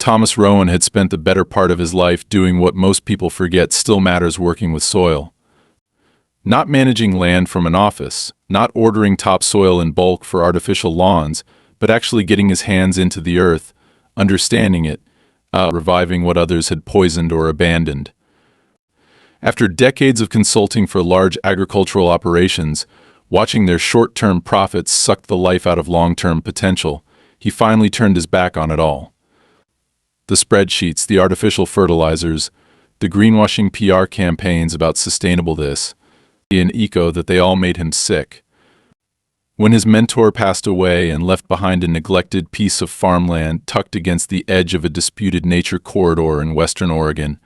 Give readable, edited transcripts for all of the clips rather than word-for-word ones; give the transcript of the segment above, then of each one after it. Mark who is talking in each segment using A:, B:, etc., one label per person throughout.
A: Thomas Rowan had spent the better part of his life doing what most people forget still matters: working with soil. Not managing land from an office, not ordering topsoil in bulk for artificial lawns, but actually getting his hands into the earth, understanding it, reviving what others had poisoned or abandoned. After decades of consulting for large agricultural operations, watching their short-term profits suck the life out of long-term potential, he finally turned his back on it all. The spreadsheets, the artificial fertilizers, the greenwashing PR campaigns about sustainable this and eco, that they all made him sick. When his mentor passed away and left behind a neglected piece of farmland tucked against the edge of a disputed nature corridor in western Oregon,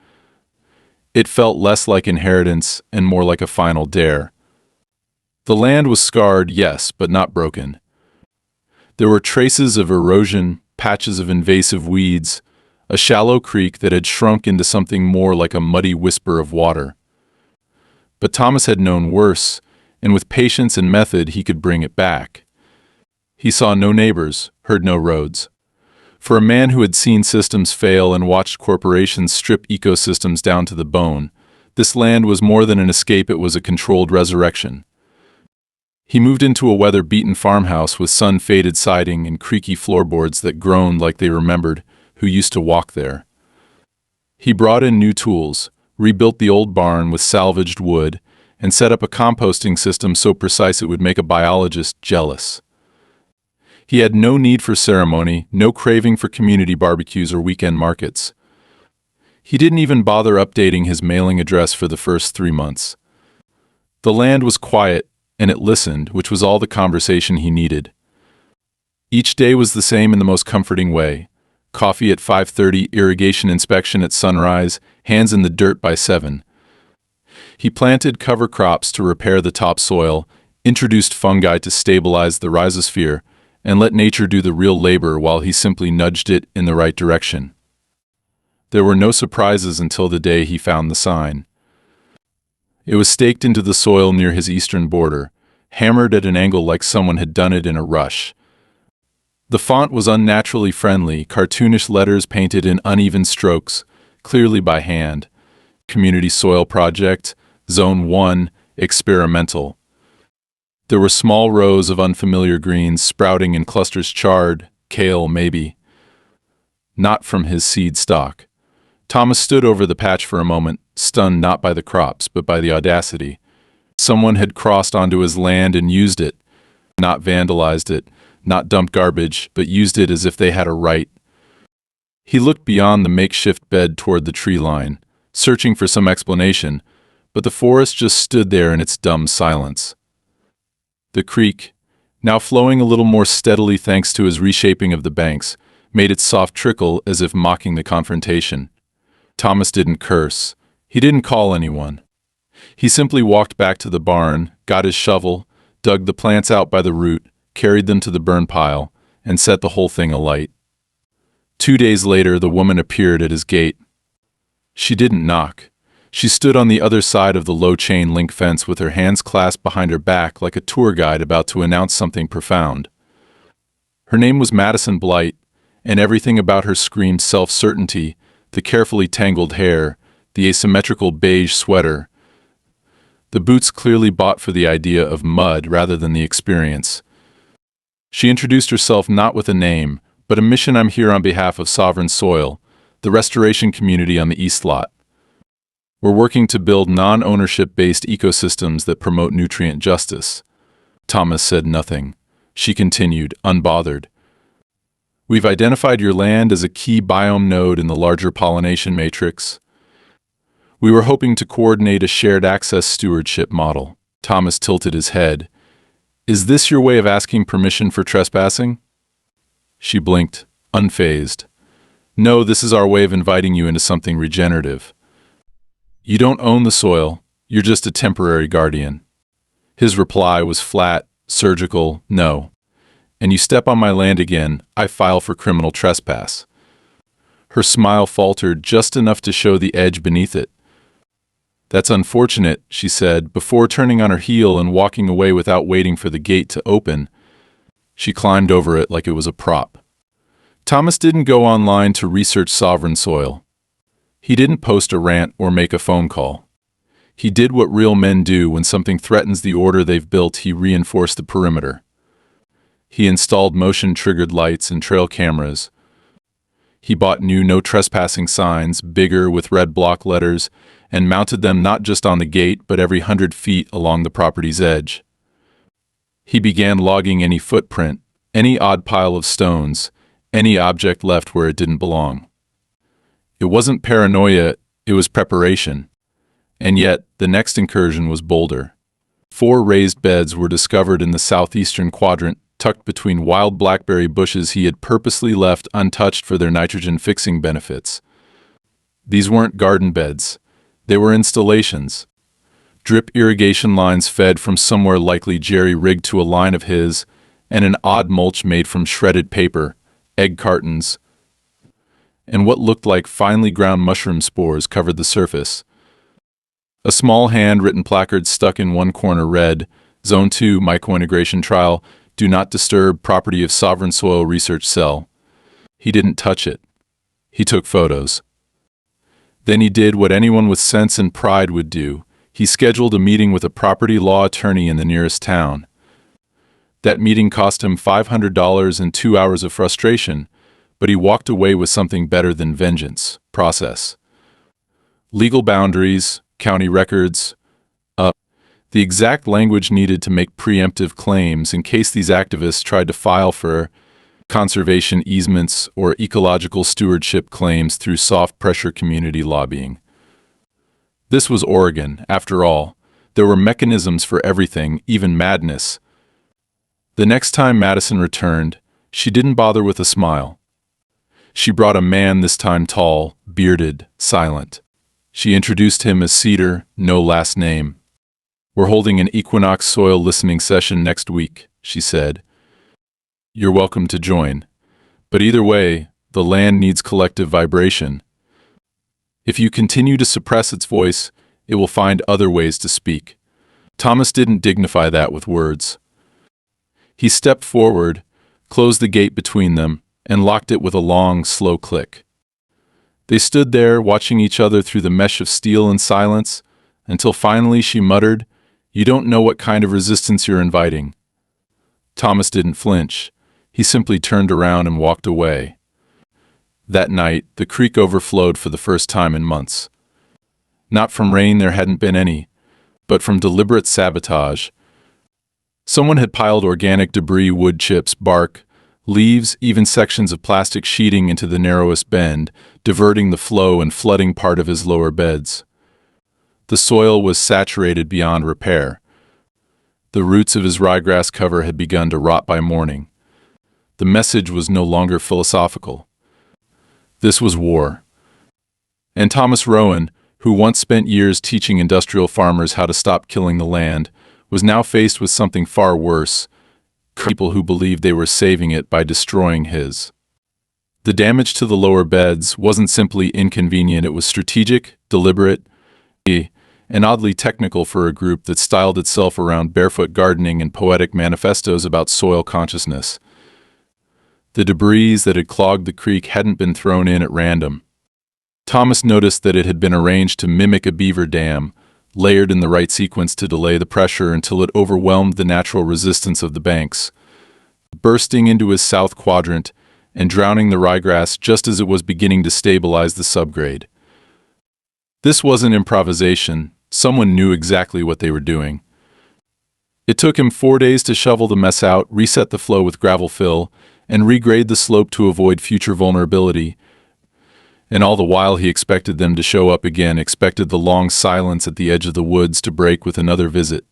A: it felt less like inheritance and more like a final dare. The land was scarred, yes, but not broken. There were traces of erosion, patches of invasive weeds, a shallow creek that had shrunk into something more like a muddy whisper of water. But Thomas had known worse, and with patience and method he could bring it back. He saw no neighbors, heard no roads. For a man who had seen systems fail and watched corporations strip ecosystems down to the bone, this land was more than an escape, it was a controlled resurrection. He moved into a weather-beaten farmhouse with sun-faded siding and creaky floorboards that groaned like they remembered who used to walk there. He brought in new tools, rebuilt the old barn with salvaged wood, and set up a composting system so precise it would make a biologist jealous. He had no need for ceremony, no craving for community barbecues or weekend markets. He didn't even bother updating his mailing address for the first 3 months. The land was quiet, and it listened, which was all the conversation he needed. Each day was the same in the most comforting way. Coffee at 5:30, irrigation inspection at sunrise, hands in the dirt by 7. He planted cover crops to repair the topsoil, introduced fungi to stabilize the rhizosphere, and let nature do the real labor while he simply nudged it in the right direction. There were no surprises until the day he found the sign. It was staked into the soil near his eastern border, hammered at an angle like someone had done it in a rush. The font was unnaturally friendly, cartoonish letters painted in uneven strokes, clearly by hand. Community Soil Project, Zone 1, Experimental. There were small rows of unfamiliar greens sprouting in clusters: chard, kale, maybe. Not from his seed stock. Thomas stood over the patch for a moment, stunned not by the crops, but by the audacity. Someone had crossed onto his land and used it, not vandalized it, not dumped garbage, but used it as if they had a right. He looked beyond the makeshift bed toward the tree line, searching for some explanation, but the forest just stood there in its dumb silence. The creek, now flowing a little more steadily thanks to his reshaping of the banks, made its soft trickle as if mocking the confrontation. Thomas didn't curse. He didn't call anyone. He simply walked back to the barn, got his shovel, dug the plants out by the root, carried them to the burn pile, and set the whole thing alight. 2 days later, the woman appeared at his gate. She didn't knock. She stood on the other side of the low chain link fence with her hands clasped behind her back like a tour guide about to announce something profound. Her name was Madison Blight, and everything about her screamed self-certainty: the carefully tangled hair, the asymmetrical beige sweater, the boots clearly bought for the idea of mud rather than the experience. She introduced herself not with a name, but a mission: I'm here on behalf of Sovereign Soil, the restoration community on the East Lot. We're working to build non-ownership-based ecosystems that promote nutrient justice. Thomas said nothing. She continued, unbothered. We've identified your land as a key biome node in the larger pollination matrix. We were hoping to coordinate a shared access stewardship model. Thomas tilted his head. Is this your way of asking permission for trespassing? She blinked, unfazed. No, this is our way of inviting you into something regenerative. You don't own the soil, you're just a temporary guardian. His reply was flat, surgical, no. And you step on my land again, I file for criminal trespass. Her smile faltered just enough to show the edge beneath it. That's unfortunate, she said, before turning on her heel and walking away without waiting for the gate to open. She climbed over it like it was a prop. Thomas didn't go online to research sovereign soil. He didn't post a rant or make a phone call. He did what real men do when something threatens the order they've built. He reinforced the perimeter. He installed motion-triggered lights and trail cameras. He bought new no trespassing signs, bigger with red block letters, and mounted them not just on the gate but every 100 feet along the property's edge. He began logging any footprint, any odd pile of stones, any object left where it didn't belong. It wasn't paranoia, it was preparation. And yet, the next incursion was bolder. 4 raised beds were discovered in the southeastern quadrant, tucked between wild blackberry bushes he had purposely left untouched for their nitrogen-fixing benefits. These weren't garden beds. They were installations. Drip irrigation lines fed from somewhere likely jerry-rigged to a line of his, and an odd mulch made from shredded paper, egg cartons, and what looked like finely ground mushroom spores covered the surface. A small hand-written placard stuck in one corner read, Zone 2 Microintegration Trial, Do Not Disturb Property of Sovereign Soil Research Cell. He didn't touch it. He took photos. Then he did what anyone with sense and pride would do. He scheduled a meeting with a property law attorney in the nearest town. That meeting cost him $500 and 2 hours of frustration, but he walked away with something better than vengeance: process. Legal boundaries, county records, the exact language needed to make preemptive claims in case these activists tried to file for conservation easements or ecological stewardship claims through soft-pressure community lobbying. This was Oregon, after all. There were mechanisms for everything, even madness. The next time Madison returned, she didn't bother with a smile. She brought a man, this time tall, bearded, silent. She introduced him as Cedar, no last name. "We're holding an equinox soil listening session next week," she said. "You're welcome to join. But either way, the land needs collective vibration. If you continue to suppress its voice, it will find other ways to speak." Thomas didn't dignify that with words. He stepped forward, closed the gate between them, and locked it with a long, slow click. They stood there, watching each other through the mesh of steel and silence, until finally she muttered, "You don't know what kind of resistance you're inviting." Thomas didn't flinch. He simply turned around and walked away. That night, the creek overflowed for the first time in months. Not from rain, there hadn't been any, but from deliberate sabotage. Someone had piled organic debris, wood chips, bark, leaves, even sections of plastic sheeting into the narrowest bend, diverting the flow and flooding part of his lower beds. The soil was saturated beyond repair. The roots of his ryegrass cover had begun to rot by morning. The message was no longer philosophical. This was war. And Thomas Rowan, who once spent years teaching industrial farmers how to stop killing the land, was now faced with something far worse: people who believed they were saving it by destroying his. The damage to the lower beds wasn't simply inconvenient, it was strategic, deliberate, and oddly technical for a group that styled itself around barefoot gardening and poetic manifestos about soil consciousness. The debris that had clogged the creek hadn't been thrown in at random. Thomas noticed that it had been arranged to mimic a beaver dam, layered in the right sequence to delay the pressure until it overwhelmed the natural resistance of the banks, bursting into his south quadrant and drowning the ryegrass just as it was beginning to stabilize the subgrade. This wasn't improvisation. Someone knew exactly what they were doing. It took him 4 days to shovel the mess out, reset the flow with gravel fill, and regrade the slope to avoid future vulnerability. And all the while he expected them to show up again, expected the long silence at the edge of the woods to break with another visit.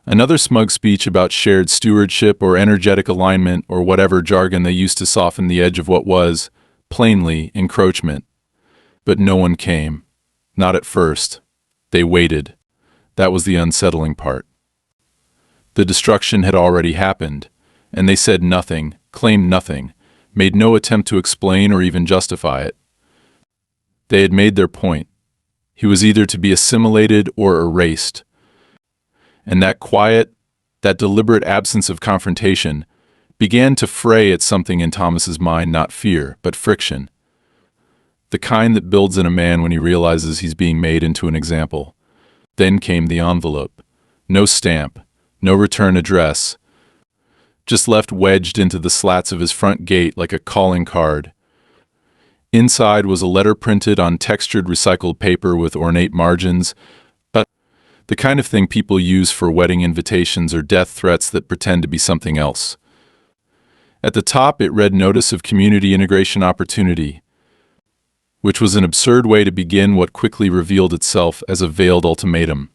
A: Another smug speech about shared stewardship or energetic alignment or whatever jargon they used to soften the edge of what was, plainly, encroachment. But no one came. Not at first. They waited. That was the unsettling part. The destruction had already happened, and they said nothing, claimed nothing, made no attempt to explain or even justify it. They had made their point. He was either to be assimilated or erased. And that quiet, that deliberate absence of confrontation began to fray at something in Thomas's mind, not fear, but friction. The kind that builds in a man when he realizes he's being made into an example. Then came the envelope. No stamp, no return address, just left wedged into the slats of his front gate like a calling card. Inside was a letter printed on textured recycled paper with ornate margins, the kind of thing people use for wedding invitations or death threats that pretend to be something else. At the top it read Notice of Community Integration Opportunity, which was an absurd way to begin what quickly revealed itself as a veiled ultimatum.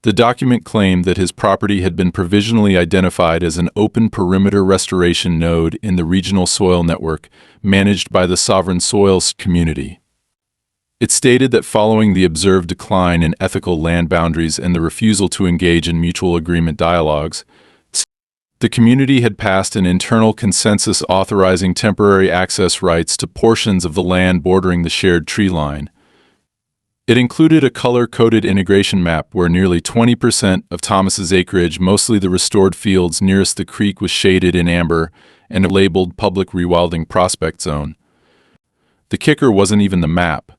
A: The document claimed that his property had been provisionally identified as an open perimeter restoration node in the regional soil network managed by the sovereign soils community. It stated that following the observed decline in ethical land boundaries and the refusal to engage in mutual agreement dialogues, the community had passed an internal consensus authorizing temporary access rights to portions of the land bordering the shared tree line. It included a color-coded integration map where nearly 20% of Thomas's acreage, mostly the restored fields nearest the creek, was shaded in amber and labeled Public Rewilding Prospect Zone. The kicker wasn't even the map.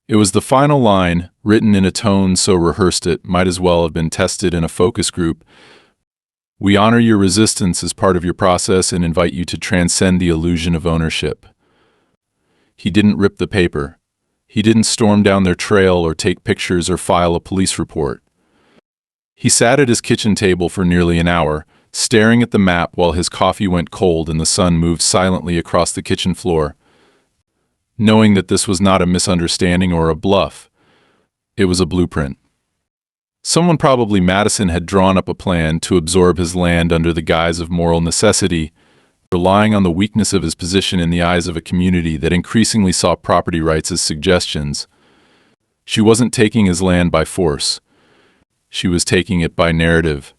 A: It was the final line, written in a tone so rehearsed it might as well have been tested in a focus group. We honor your resistance as part of your process and invite you to transcend the illusion of ownership. He didn't rip the paper. He didn't storm down their trail or take pictures or file a police report. He sat at his kitchen table for nearly an hour, staring at the map while his coffee went cold and the sun moved silently across the kitchen floor. Knowing that this was not a misunderstanding or a bluff. It was a blueprint. Someone, probably Madison, had drawn up a plan to absorb his land under the guise of moral necessity, relying on the weakness of his position in the eyes of a community that increasingly saw property rights as suggestions. She wasn't taking his land by force. She was taking it by narrative.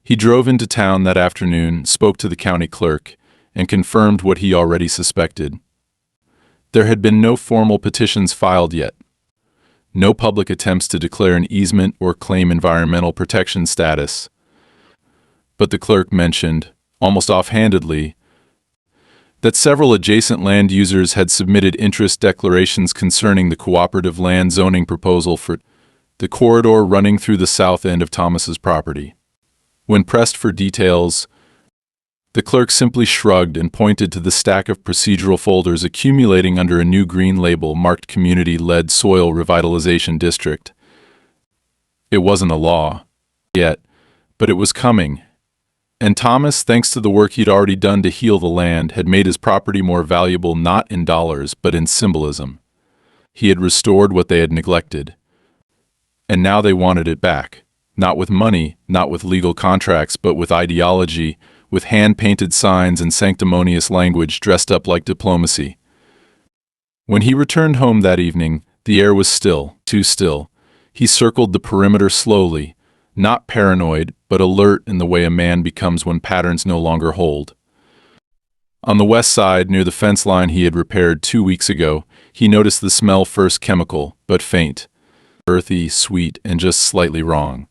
A: He drove into town that afternoon, spoke to the county clerk, and confirmed what he already suspected. There had been no formal petitions filed yet. No public attempts to declare an easement or claim environmental protection status. But the clerk mentioned, almost offhandedly, that several adjacent land users had submitted interest declarations concerning the cooperative land zoning proposal for the corridor running through the south end of Thomas's property. When pressed for details, the clerk simply shrugged and pointed to the stack of procedural folders accumulating under a new green label marked Community-Led Soil Revitalization District. It wasn't a law yet, but it was coming. And Thomas, thanks to the work he'd already done to heal the land, had made his property more valuable not in dollars but in symbolism. He had restored what they had neglected. And now they wanted it back. Not with money, not with legal contracts, but with ideology, with hand-painted signs and sanctimonious language dressed up like diplomacy. When he returned home that evening, the air was still, too still. He circled the perimeter slowly, not paranoid, but alert in the way a man becomes when patterns no longer hold. On the west side, near the fence line he had repaired 2 weeks ago, he noticed the smell first chemical, but faint, earthy, sweet, and just slightly wrong.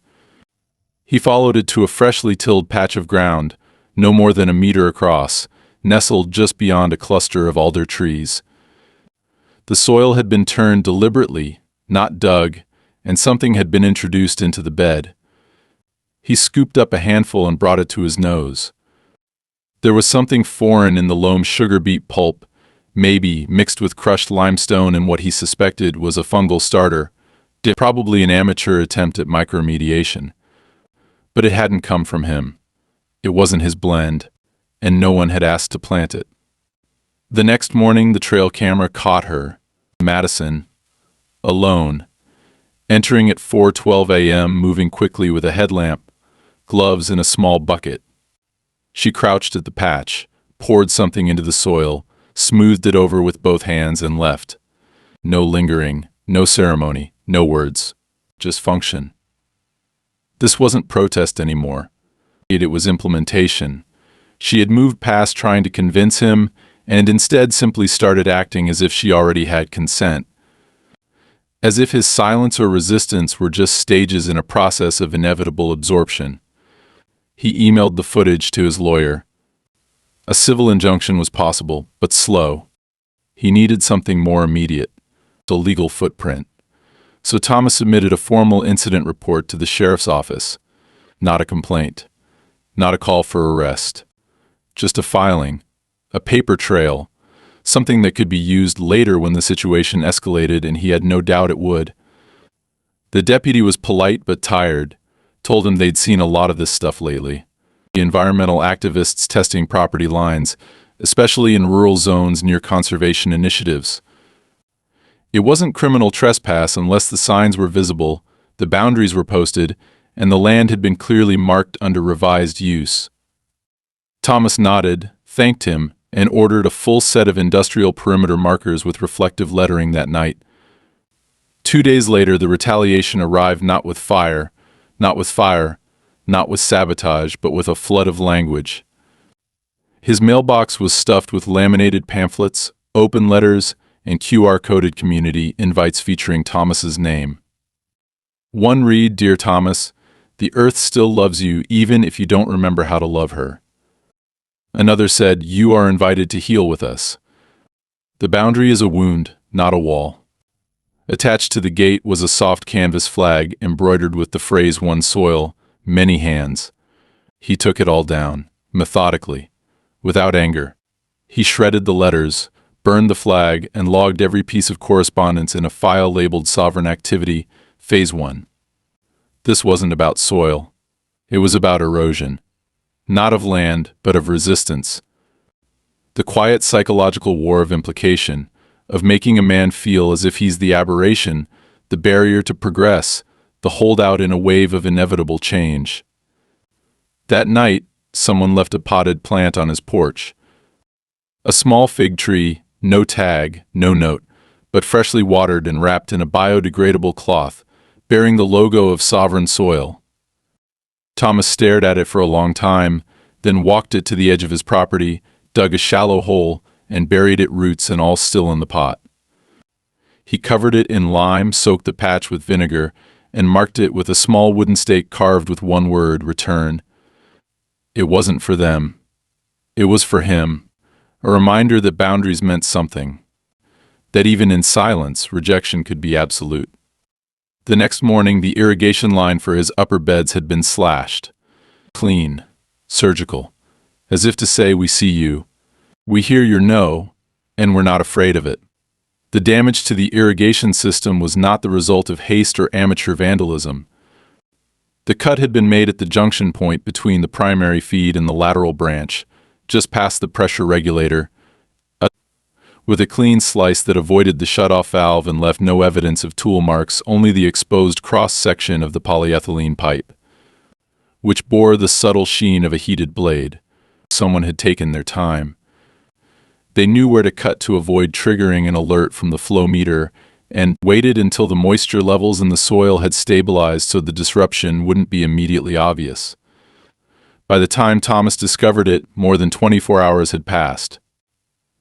A: He followed it to a freshly tilled patch of ground, no more than a meter across, nestled just beyond a cluster of alder trees. The soil had been turned deliberately, not dug, and something had been introduced into the bed. He scooped up a handful and brought it to his nose. There was something foreign in the loam sugar beet pulp, maybe mixed with crushed limestone and what he suspected was a fungal starter, probably an amateur attempt at micromediation. But it hadn't come from him. It wasn't his blend, and no one had asked to plant it. The next morning, the trail camera caught her, Madison, alone, entering at 4:12 a.m., moving quickly with a headlamp, gloves and a small bucket. She crouched at the patch, poured something into the soil, smoothed it over with both hands, and left. No lingering, no ceremony, no words, just function. This wasn't protest anymore. It was implementation. She had moved past trying to convince him and instead simply started acting as if she already had consent. As if his silence or resistance were just stages in a process of inevitable absorption. He emailed the footage to his lawyer. A civil injunction was possible, but slow. He needed something more immediate, a legal footprint. So Thomas submitted a formal incident report to the sheriff's office. Not a complaint. Not a call for arrest. Just a filing. A paper trail. Something that could be used later when the situation escalated, and he had no doubt it would. The deputy was polite but tired, told him they'd seen a lot of this stuff lately. The environmental activists testing property lines, especially in rural zones near conservation initiatives. It wasn't criminal trespass unless the signs were visible, the boundaries were posted, and the land had been clearly marked under revised use. Thomas nodded, thanked him, and ordered a full set of industrial perimeter markers with reflective lettering that night. 2 days later, the retaliation arrived not with fire, not with sabotage, but with a flood of language. His mailbox was stuffed with laminated pamphlets, open letters, and QR-coded community invites featuring Thomas's name. One read, "Dear Thomas, the earth still loves you even if you don't remember how to love her." Another said, "You are invited to heal with us. The boundary is a wound, not a wall." Attached to the gate was a soft canvas flag embroidered with the phrase "One soil, many hands." He took it all down, methodically, without anger. He shredded the letters, burned the flag, and logged every piece of correspondence in a file labeled Sovereign Activity, Phase 1. This wasn't about soil. It was about erosion. Not of land, but of resistance. The quiet psychological war of implication, of making a man feel as if he's the aberration, the barrier to progress, the holdout in a wave of inevitable change. That night, someone left a potted plant on his porch. A small fig tree, no tag, no note, but freshly watered and wrapped in a biodegradable cloth, bearing the logo of Sovereign Soil. Thomas stared at it for a long time, then walked it to the edge of his property, dug a shallow hole, and buried it roots and all still in the pot. He covered it in lime, soaked the patch with vinegar, and marked it with a small wooden stake carved with one word, "Return." It wasn't for them. It was for him. A reminder that boundaries meant something. That even in silence, rejection could be absolute. The next morning, the irrigation line for his upper beds had been slashed. Clean. Surgical. As if to say, "We see you. We hear your no, and we're not afraid of it." The damage to the irrigation system was not the result of haste or amateur vandalism. The cut had been made at the junction point between the primary feed and the lateral branch, just past the pressure regulator, with a clean slice that avoided the shutoff valve and left no evidence of tool marks, only the exposed cross-section of the polyethylene pipe, which bore the subtle sheen of a heated blade. Someone had taken their time. They knew where to cut to avoid triggering an alert from the flow meter, and waited until the moisture levels in the soil had stabilized so the disruption wouldn't be immediately obvious. By the time Thomas discovered it, more than 24 hours had passed.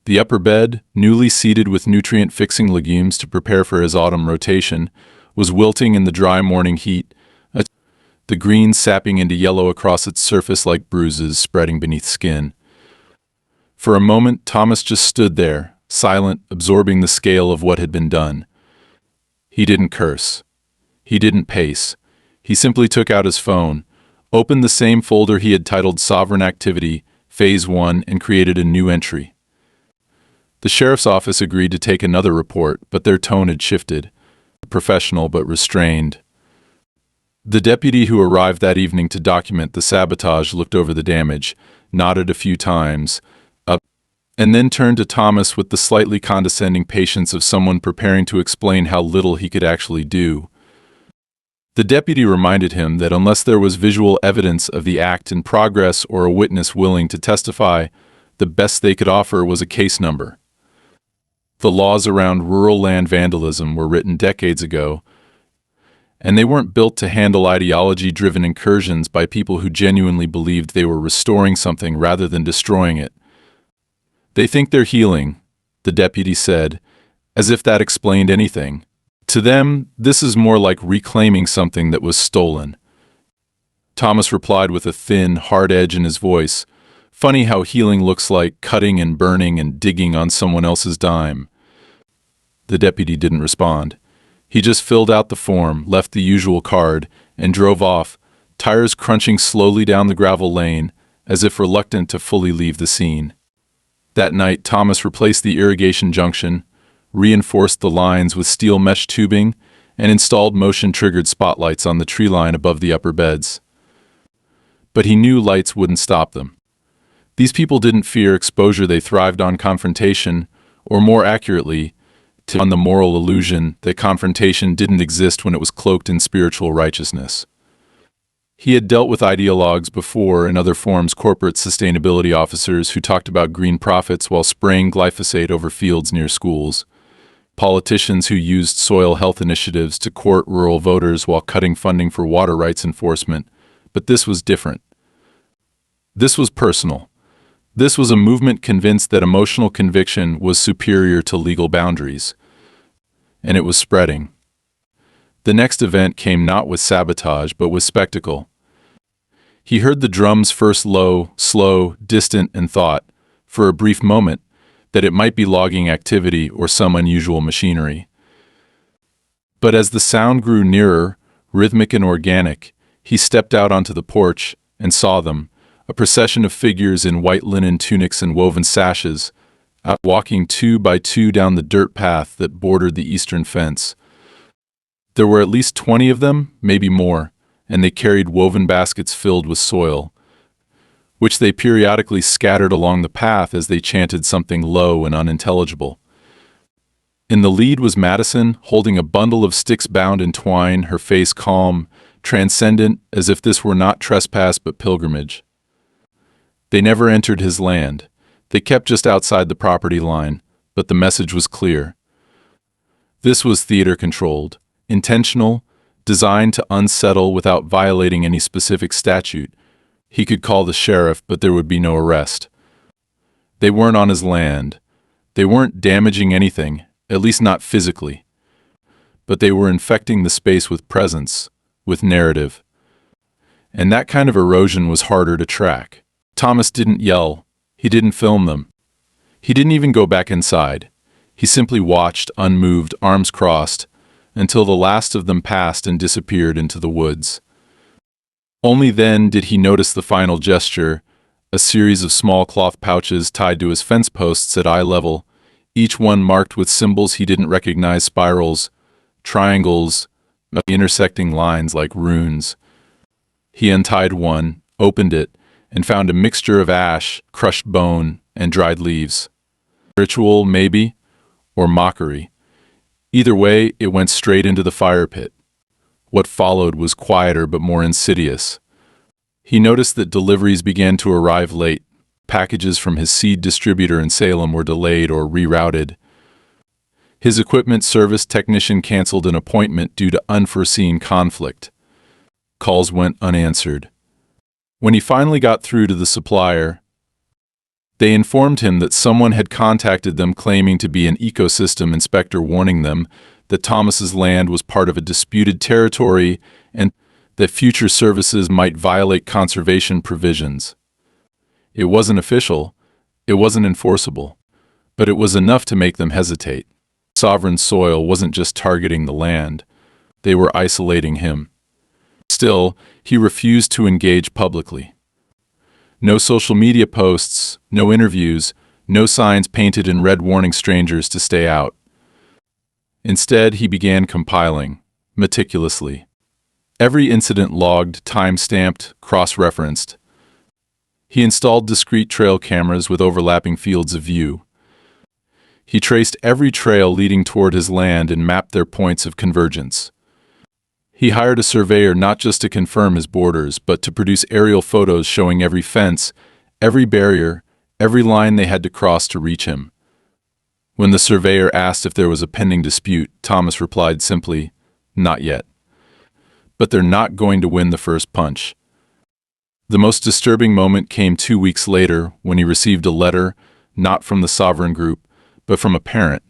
A: The upper bed, newly seeded with nutrient-fixing legumes to prepare for his autumn rotation, was wilting in the dry morning heat, the green sapping into yellow across its surface like bruises spreading beneath skin. For a moment, Thomas just stood there, silent, absorbing the scale of what had been done. He didn't curse. He didn't pace. He simply took out his phone, opened the same folder he had titled Sovereign Activity, Phase 1, and created a new entry. The sheriff's office agreed to take another report, but their tone had shifted, professional but restrained. The deputy who arrived that evening to document the sabotage looked over the damage, nodded a few times, and then turned to Thomas with the slightly condescending patience of someone preparing to explain how little he could actually do. The deputy reminded him that unless there was visual evidence of the act in progress or a witness willing to testify, the best they could offer was a case number. The laws around rural land vandalism were written decades ago, and they weren't built to handle ideology-driven incursions by people who genuinely believed they were restoring something rather than destroying it. "They think they're healing," the deputy said, as if that explained anything. "To them, this is more like reclaiming something that was stolen." Thomas replied with a thin, hard edge in his voice. Funny how healing looks like cutting and burning and digging on someone else's dime. The deputy didn't respond. He just filled out the form, left the usual card, and drove off, tires crunching slowly down the gravel lane, as if reluctant to fully leave the scene. That night, Thomas replaced the irrigation junction, reinforced the lines with steel mesh tubing, and installed motion-triggered spotlights on the tree line above the upper beds. But he knew lights wouldn't stop them. These people didn't fear exposure, they thrived on confrontation, or more accurately, on the moral illusion that confrontation didn't exist when it was cloaked in spiritual righteousness. He had dealt with ideologues before, in other forms corporate sustainability officers who talked about green profits while spraying glyphosate over fields near schools, politicians who used soil health initiatives to court rural voters while cutting funding for water rights enforcement, but this was different. This was personal. This was a movement convinced that emotional conviction was superior to legal boundaries. And it was spreading. The next event came not with sabotage, but with spectacle. He heard the drums first low, slow, distant, and thought, for a brief moment, that it might be logging activity or some unusual machinery. But as the sound grew nearer, rhythmic and organic, he stepped out onto the porch and saw them, a procession of figures in white linen tunics and woven sashes, out walking 2 by 2 down the dirt path that bordered the eastern fence. There were at least 20 of them, maybe more, and they carried woven baskets filled with soil, which they periodically scattered along the path as they chanted something low and unintelligible. In the lead was Madison, holding a bundle of sticks bound in twine, her face calm, transcendent, as if this were not trespass but pilgrimage. They never entered his land. They kept just outside the property line, but the message was clear. This was theater-controlled, intentional, designed to unsettle without violating any specific statute. He could call the sheriff, but there would be no arrest. They weren't on his land. They weren't damaging anything, at least not physically. But they were infecting the space with presence, with narrative. And that kind of erosion was harder to track. Thomas didn't yell. He didn't film them. He didn't even go back inside. He simply watched, unmoved, arms crossed, until the last of them passed and disappeared into the woods. Only then did he notice the final gesture, a series of small cloth pouches tied to his fence posts at eye level, each one marked with symbols he didn't recognize, spirals, triangles, intersecting lines like runes. He untied one, opened it, and found a mixture of ash, crushed bone, and dried leaves. Ritual, maybe, or mockery. Either way, it went straight into the fire pit. What followed was quieter but more insidious. He noticed that deliveries began to arrive late. Packages from his seed distributor in Salem were delayed or rerouted. His equipment service technician canceled an appointment due to unforeseen conflict. Calls went unanswered. When he finally got through to the supplier, they informed him that someone had contacted them claiming to be an ecosystem inspector, warning them that Thomas's land was part of a disputed territory and that future services might violate conservation provisions. It wasn't official, it wasn't enforceable, but it was enough to make them hesitate. Sovereign soil wasn't just targeting the land, they were isolating him. Still, he refused to engage publicly. No social media posts, no interviews, no signs painted in red warning strangers to stay out. Instead, he began compiling, meticulously. Every incident logged, time-stamped, cross-referenced. He installed discrete trail cameras with overlapping fields of view. He traced every trail leading toward his land and mapped their points of convergence. He hired a surveyor not just to confirm his borders, but to produce aerial photos showing every fence, every barrier, every line they had to cross to reach him. When the surveyor asked if there was a pending dispute, Thomas replied simply, "Not yet." But they're not going to win the first punch. The most disturbing moment came 2 weeks later when he received a letter, not from the Sovereign Group, but from a parent.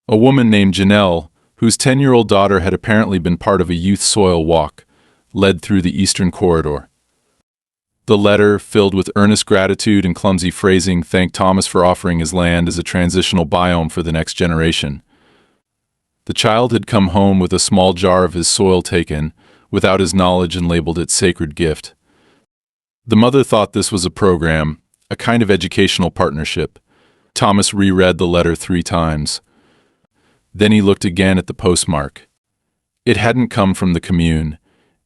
A: A woman named Janelle, whose 10-year-old daughter had apparently been part of a youth soil walk, led through the eastern corridor. The letter, filled with earnest gratitude and clumsy phrasing, thanked Thomas for offering his land as a transitional biome for the next generation. The child had come home with a small jar of his soil taken, without his knowledge, and labeled it sacred gift. The mother thought this was a program, a kind of educational partnership. Thomas reread the letter 3 times. Then he looked again at the postmark. It hadn't come from the commune.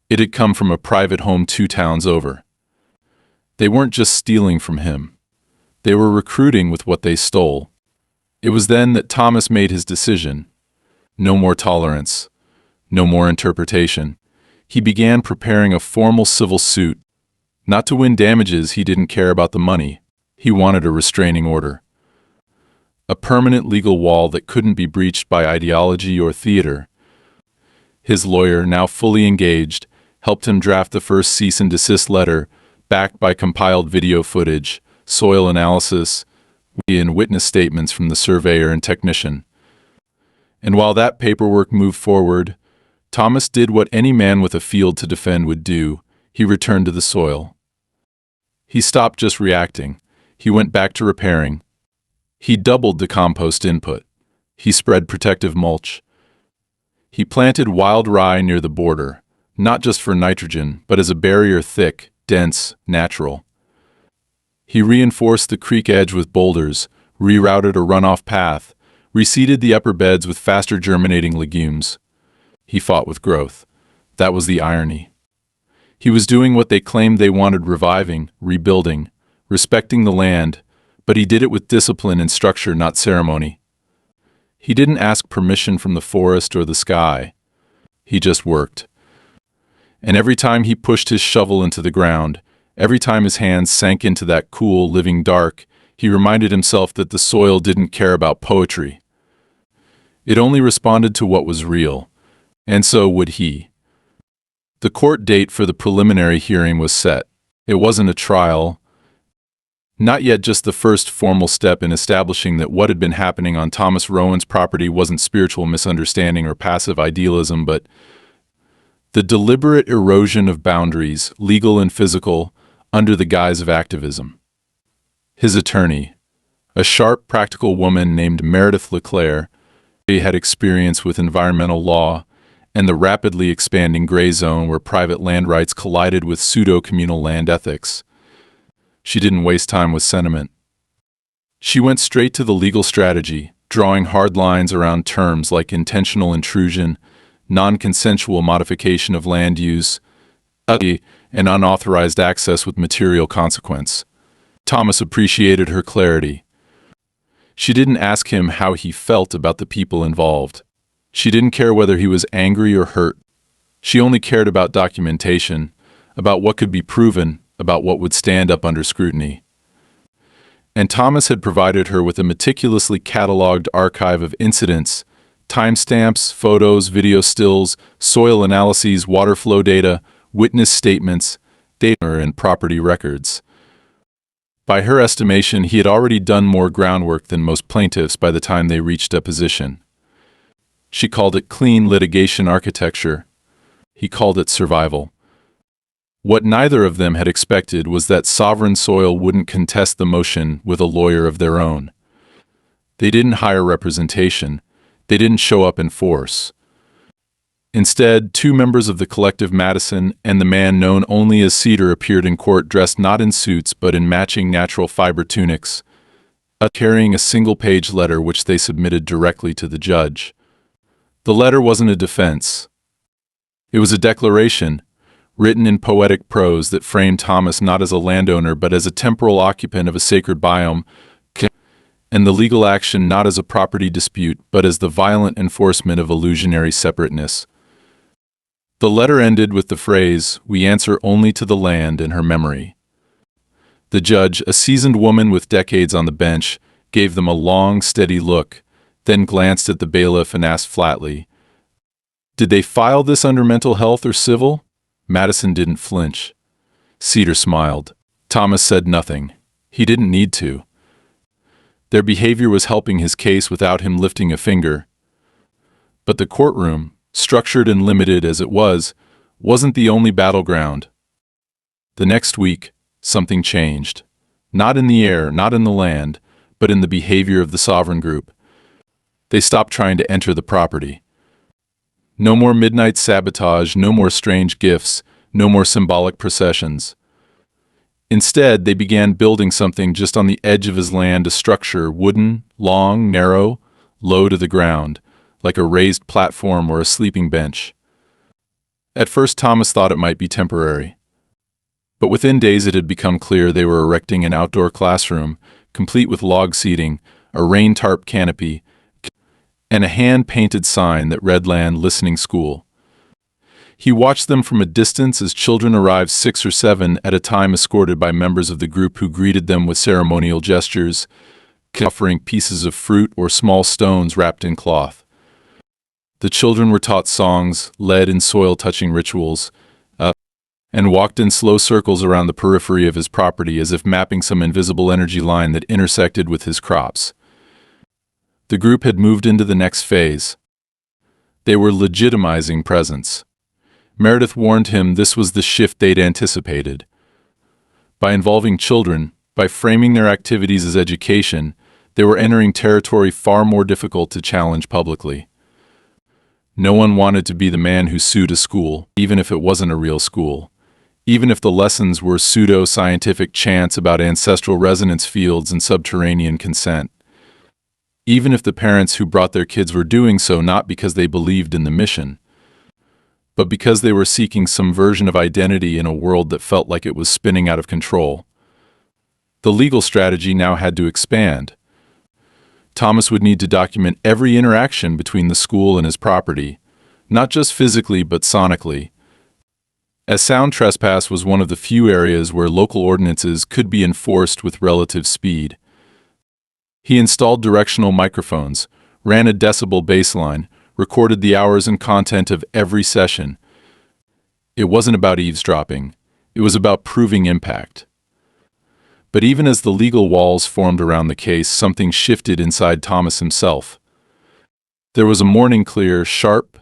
A: It had come from a private home 2 towns over. They weren't just stealing from him. They were recruiting with what they stole. It was then that Thomas made his decision. No more tolerance. No more interpretation. He began preparing a formal civil suit. Not to win damages, he didn't care about the money. He wanted a restraining order. A permanent legal wall that couldn't be breached by ideology or theater. His lawyer, now fully engaged, helped him draft the first cease and desist letter, backed by compiled video footage, soil analysis, and witness statements from the surveyor and technician. And while that paperwork moved forward, Thomas did what any man with a field to defend would do. He returned to the soil. He stopped just reacting. He went back to repairing. He doubled the compost input. He spread protective mulch. He planted wild rye near the border, not just for nitrogen, but as a barrier, thick, dense, natural. He reinforced the creek edge with boulders, rerouted a runoff path, reseeded the upper beds with faster germinating legumes. He fought with growth. That was the irony. He was doing what they claimed they wanted: reviving, rebuilding, respecting the land, but he did it with discipline and structure, not ceremony. He didn't ask permission from the forest or the sky. He just worked. And every time he pushed his shovel into the ground, every time his hands sank into that cool, living dark, he reminded himself that the soil didn't care about poetry. It only responded to what was real, and so would he. The court date for the preliminary hearing was set. It wasn't a trial, not yet just the first formal step in establishing that what had been happening on Thomas Rowan's property wasn't spiritual misunderstanding or passive idealism, but the deliberate erosion of boundaries, legal and physical, under the guise of activism. His attorney, a sharp, practical woman named Meredith LeClaire, had experience with environmental law and the rapidly expanding gray zone where private land rights collided with pseudo-communal land ethics. She didn't waste time with sentiment. She went straight to the legal strategy, drawing hard lines around terms like intentional intrusion, non-consensual modification of land use, and unauthorized access with material consequence. Thomas appreciated her clarity. She didn't ask him how he felt about the people involved. She didn't care whether he was angry or hurt. She only cared about documentation, about what could be proven, about what would stand up under scrutiny. And Thomas had provided her with a meticulously cataloged archive of incidents, timestamps, photos, video stills, soil analyses, water flow data, witness statements, data, and property records. By her estimation, he had already done more groundwork than most plaintiffs by the time they reached deposition. She called it clean litigation architecture. He called it survival. What neither of them had expected was that Sovereign Soil wouldn't contest the motion with a lawyer of their own. They didn't hire representation. They didn't show up in force. Instead, 2 members of the collective Madison and the man known only as Cedar appeared in court dressed not in suits but in matching natural fiber tunics, carrying a single-page letter which they submitted directly to the judge. The letter wasn't a defense. It was a declaration, written in poetic prose that framed Thomas not as a landowner but as a temporal occupant of a sacred biome, and the legal action not as a property dispute but as the violent enforcement of illusionary separateness. The letter ended with the phrase, "We answer only to the land," in her memory. The judge, a seasoned woman with decades on the bench, gave them a long, steady look, then glanced at the bailiff and asked flatly, "Did they file this under mental health or civil?" Madison didn't flinch. Cedar smiled. Thomas said nothing. He didn't need to. Their behavior was helping his case without him lifting a finger. But the courtroom, structured and limited as it was wasn't the only battleground. The next week, something changed. Not in the air, not in the land, but in the behavior of the sovereign group. They stopped trying to enter the property. No more midnight sabotage, no more strange gifts, no more symbolic processions. Instead, they began building something just on the edge of his land, a structure, wooden, long, narrow, low to the ground, like a raised platform or a sleeping bench. At first, Thomas thought it might be temporary. But within days it had become clear they were erecting an outdoor classroom, complete with log seating, a rain tarp canopy, and a hand-painted sign that read Land Listening School. He watched them from a distance as children arrived 6 or 7 at a time, escorted by members of the group who greeted them with ceremonial gestures, offering pieces of fruit or small stones wrapped in cloth. The children were taught songs, led in soil-touching rituals, and walked in slow circles around the periphery of his property as if mapping some invisible energy line that intersected with his crops. The group had moved into the next phase. They were legitimizing presence. Meredith warned him this was the shift they'd anticipated. By involving children, by framing their activities as education, they were entering territory far more difficult to challenge publicly. No one wanted to be the man who sued a school, even if it wasn't a real school. Even if the lessons were pseudo-scientific chants about ancestral resonance fields and subterranean consent. Even if the parents who brought their kids were doing so not because they believed in the mission, but because they were seeking some version of identity in a world that felt like it was spinning out of control. The legal strategy now had to expand. Thomas would need to document every interaction between the school and his property, not just physically but sonically, as sound trespass was one of the few areas where local ordinances could be enforced with relative speed. He installed directional microphones, ran a decibel baseline, recorded the hours and content of every session. It wasn't about eavesdropping. It was about proving impact. But even as the legal walls formed around the case, something shifted inside Thomas himself. There was a morning clear, sharp,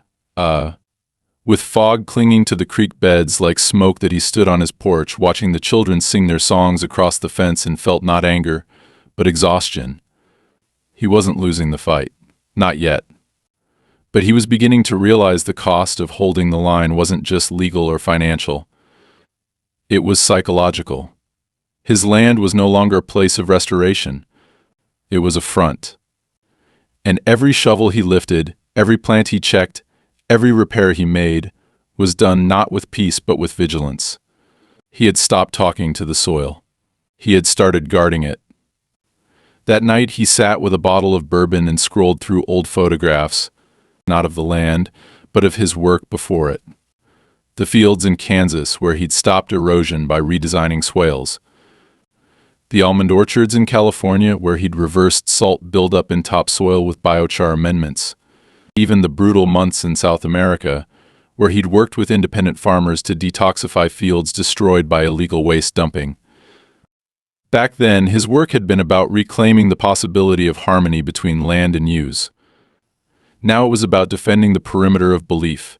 A: with fog clinging to the creek beds like smoke, that he stood on his porch watching the children sing their songs across the fence and felt not anger, but exhaustion. He wasn't losing the fight. Not yet. But he was beginning to realize the cost of holding the line wasn't just legal or financial. It was psychological. His land was no longer a place of restoration. It was a front. And every shovel he lifted, every plant he checked, every repair he made, was done not with peace but with vigilance. He had stopped talking to the soil. He had started guarding it. That night he sat with a bottle of bourbon and scrolled through old photographs, not of the land, but of his work before it. The fields in Kansas where he'd stopped erosion by redesigning swales. The almond orchards in California where he'd reversed salt buildup in topsoil with biochar amendments. Even the brutal months in South America, where he'd worked with independent farmers to detoxify fields destroyed by illegal waste dumping. Back then, his work had been about reclaiming the possibility of harmony between land and use. Now it was about defending the perimeter of belief.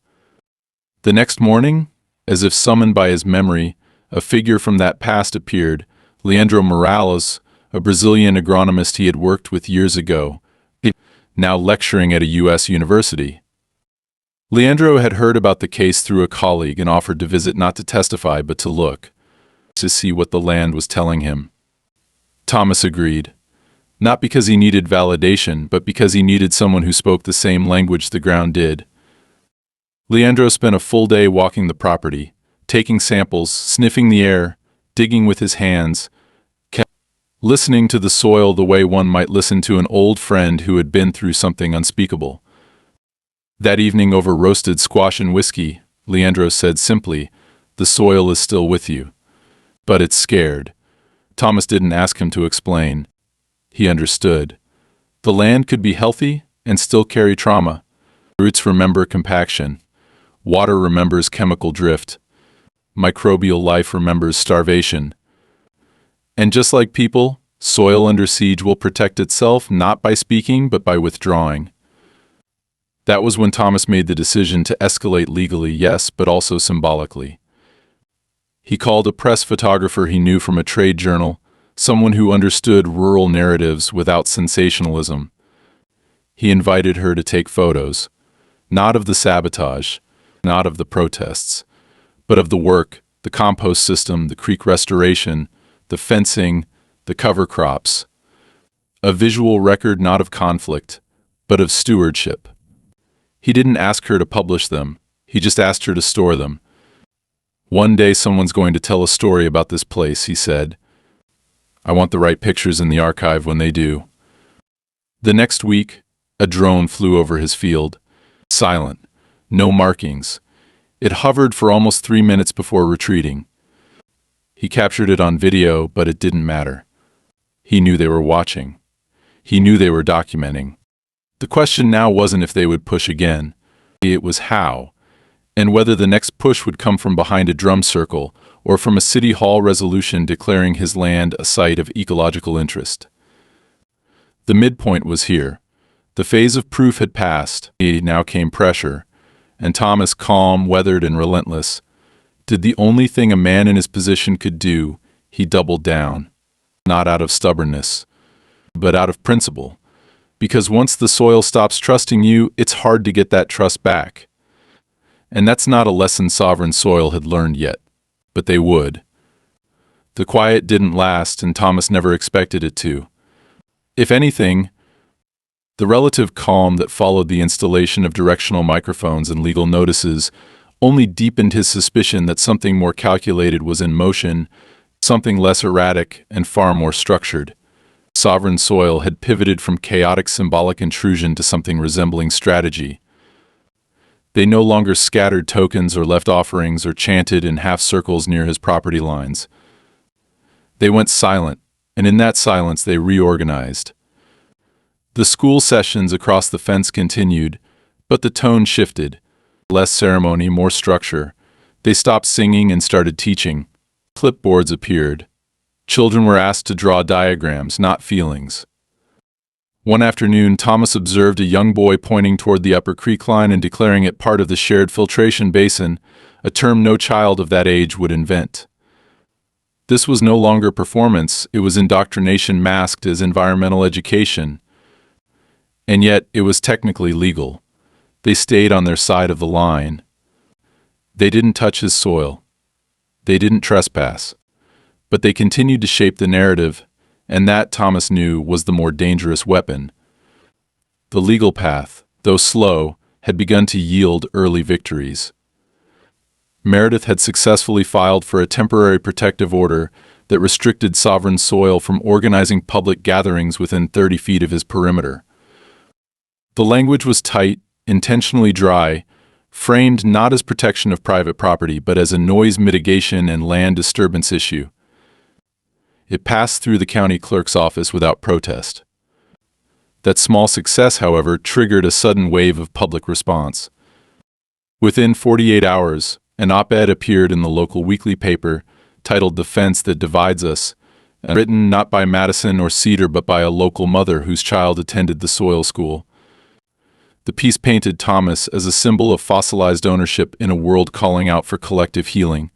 A: The next morning, as if summoned by his memory, a figure from that past appeared, Leandro Morales, a Brazilian agronomist he had worked with years ago, now lecturing at a U.S. university. Leandro had heard about the case through a colleague and offered to visit, not to testify but to look, to see what the land was telling him. Thomas agreed, not because he needed validation, but because he needed someone who spoke the same language the ground did. Leandro spent a full day walking the property, taking samples, sniffing the air, digging with his hands, listening to the soil the way one might listen to an old friend who had been through something unspeakable. That evening, over roasted squash and whiskey, Leandro said simply, "The soil is still with you. But it's scared." Thomas didn't ask him to explain. He understood. The land could be healthy and still carry trauma. Roots remember compaction. Water remembers chemical drift. Microbial life remembers starvation. And just like people, soil under siege will protect itself not by speaking but by withdrawing. That was when Thomas made the decision to escalate legally, yes, but also symbolically. He called a press photographer he knew from a trade journal, someone who understood rural narratives without sensationalism. He invited her to take photos, not of the sabotage, not of the protests, but of the work, the compost system, the creek restoration, the fencing, the cover crops. A visual record not of conflict, but of stewardship. He didn't ask her to publish them, he just asked her to store them. One day someone's going to tell a story about this place, he said. I want the right pictures in the archive when they do. The next week, a drone flew over his field. Silent, no markings. It hovered for almost 3 minutes before retreating. He captured it on video, but it didn't matter. He knew they were watching. He knew they were documenting. The question now wasn't if they would push again. It was how, and whether the next push would come from behind a drum circle or from a city hall resolution declaring his land a site of ecological interest. The midpoint was here. The phase of proof had passed. Now came pressure, and Thomas, calm, weathered, and relentless, did the only thing a man in his position could do. He doubled down, not out of stubbornness, but out of principle. Because once the soil stops trusting you, it's hard to get that trust back. And that's not a lesson sovereign soil had learned yet, but they would. The quiet didn't last, and Thomas never expected it to. If anything, the relative calm that followed the installation of directional microphones and legal notices only deepened his suspicion that something more calculated was in motion, something less erratic and far more structured. Sovereign soil had pivoted from chaotic symbolic intrusion to something resembling strategy. They no longer scattered tokens or left offerings or chanted in half circles near his property lines. They went silent, and in that silence they reorganized. The school sessions across the fence continued, but the tone shifted. Less ceremony, more structure. They stopped singing and started teaching. Clipboards appeared. Children were asked to draw diagrams, not feelings. One afternoon, Thomas observed a young boy pointing toward the upper creek line and declaring it part of the shared filtration basin, a term no child of that age would invent. This was no longer performance, it was indoctrination masked as environmental education. And yet, it was technically legal. They stayed on their side of the line. They didn't touch his soil. They didn't trespass. But they continued to shape the narrative, and that, Thomas knew, was the more dangerous weapon. The legal path, though slow, had begun to yield early victories. Meredith had successfully filed for a temporary protective order that restricted sovereign soil from organizing public gatherings within 30 feet of his perimeter. The language was tight, intentionally dry, framed not as protection of private property, but as a noise mitigation and land disturbance issue. It passed through the county clerk's office without protest. That small success, however, triggered a sudden wave of public response. Within 48 hours, an op-ed appeared in the local weekly paper titled "The Fence That Divides Us," written not by Madison or Cedar but by a local mother whose child attended the soil school. The piece painted Thomas as a symbol of fossilized ownership in a world calling out for collective healing.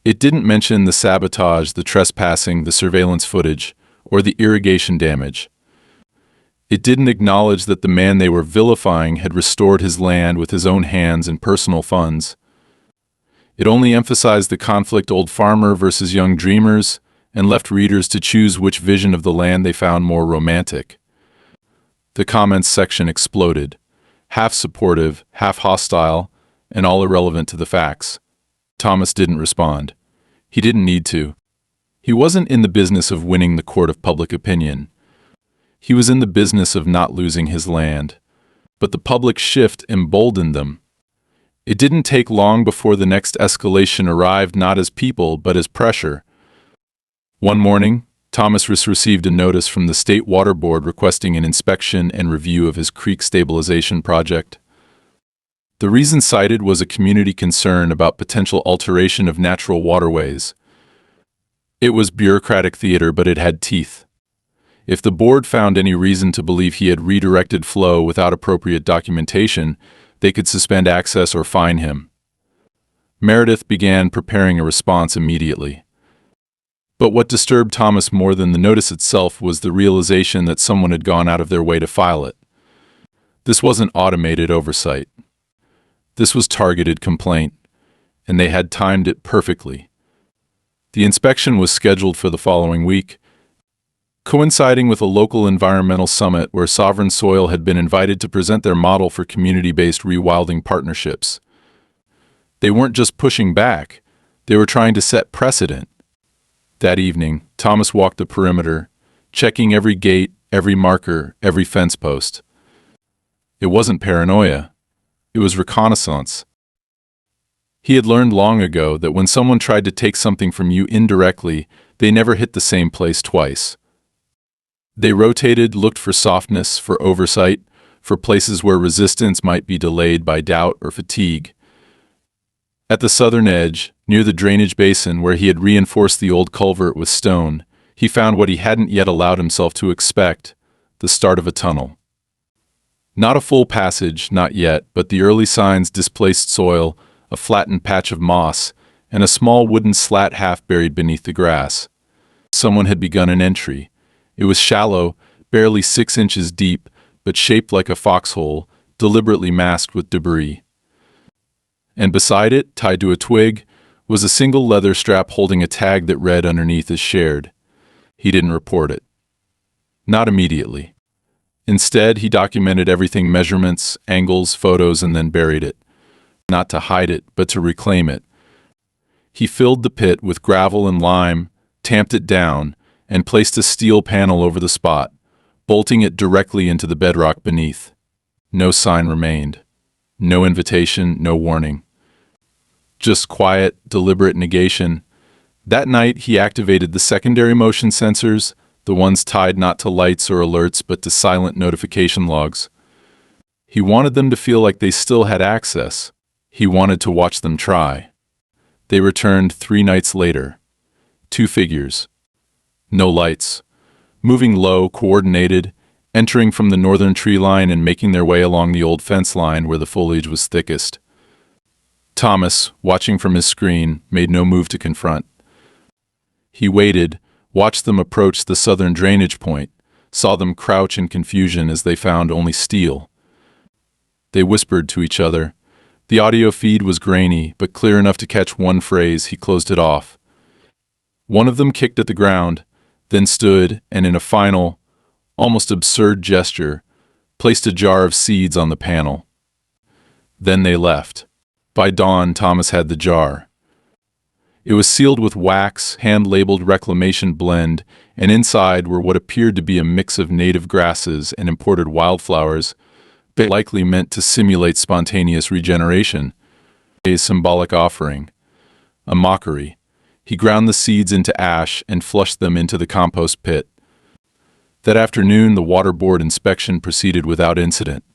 A: It didn't mention the sabotage, the trespassing, the surveillance footage, or the irrigation damage. It didn't acknowledge that the man they were vilifying had restored his land with his own hands and personal funds. It only emphasized the conflict old farmer versus young dreamers and left readers to choose which vision of the land they found more romantic. The comments section exploded, half supportive, half hostile, and all irrelevant to the facts. Thomas didn't respond. He didn't need to. He wasn't in the business of winning the court of public opinion. He was in the business of not losing his land. But the public shift emboldened them. It didn't take long before the next escalation arrived not as people but as pressure. One morning, Thomas received a notice from the State Water Board requesting an inspection and review of his creek stabilization project. The reason cited was a community concern about potential alteration of natural waterways. It was bureaucratic theater, but it had teeth. If the board found any reason to believe he had redirected flow without appropriate documentation, they could suspend access or fine him. Meredith began preparing a response immediately. But what disturbed Thomas more than the notice itself was the realization that someone had gone out of their way to file it. This wasn't automated oversight. This was targeted complaint, and they had timed it perfectly. The inspection was scheduled for the following week, coinciding with a local environmental summit where Sovereign Soil had been invited to present their model for community-based rewilding partnerships. They weren't just pushing back, they were trying to set precedent. That evening, Thomas walked the perimeter, checking every gate, every marker, every fence post. It wasn't paranoia, it was reconnaissance. He had learned long ago that when someone tried to take something from you indirectly, they never hit the same place twice. They rotated, looked for softness, for oversight, for places where resistance might be delayed by doubt or fatigue. At the southern edge, near the drainage basin where he had reinforced the old culvert with stone, he found what he hadn't yet allowed himself to expect, the start of a tunnel. Not a full passage, not yet, but the early signs: displaced soil, a flattened patch of moss, and a small wooden slat half buried beneath the grass. Someone had begun an entry. It was shallow, barely 6 inches deep, but shaped like a foxhole, deliberately masked with debris. And beside it, tied to a twig, was a single leather strap holding a tag that read underneath as shared. He didn't report it. Not immediately. Instead, he documented everything: measurements, angles, photos, and then buried it. Not to hide it, but to reclaim it. He filled the pit with gravel and lime, tamped it down, and placed a steel panel over the spot, bolting it directly into the bedrock beneath. No sign remained. No invitation, no warning. Just quiet, deliberate negation. That night, he activated the secondary motion sensors, the ones tied not to lights or alerts but to silent notification logs. He wanted them to feel like they still had access. He wanted to watch them try. They returned 3 nights later. 2 figures. No lights. Moving low, coordinated, entering from the northern tree line and making their way along the old fence line where the foliage was thickest. Thomas, watching from his screen, made no move to confront. He waited, watched them approach the southern drainage point, saw them crouch in confusion as they found only steel. They whispered to each other. The audio feed was grainy, but clear enough to catch one phrase. He closed it off. One of them kicked at the ground, then stood and, in a final, almost absurd gesture, placed a jar of seeds on the panel. Then they left. By dawn, Thomas had the jar. It was sealed with wax, hand-labeled reclamation blend, and inside were what appeared to be a mix of native grasses and imported wildflowers, likely meant to simulate spontaneous regeneration. A symbolic offering. A mockery. He ground the seeds into ash and flushed them into the compost pit. That afternoon, the water board inspection proceeded without incident.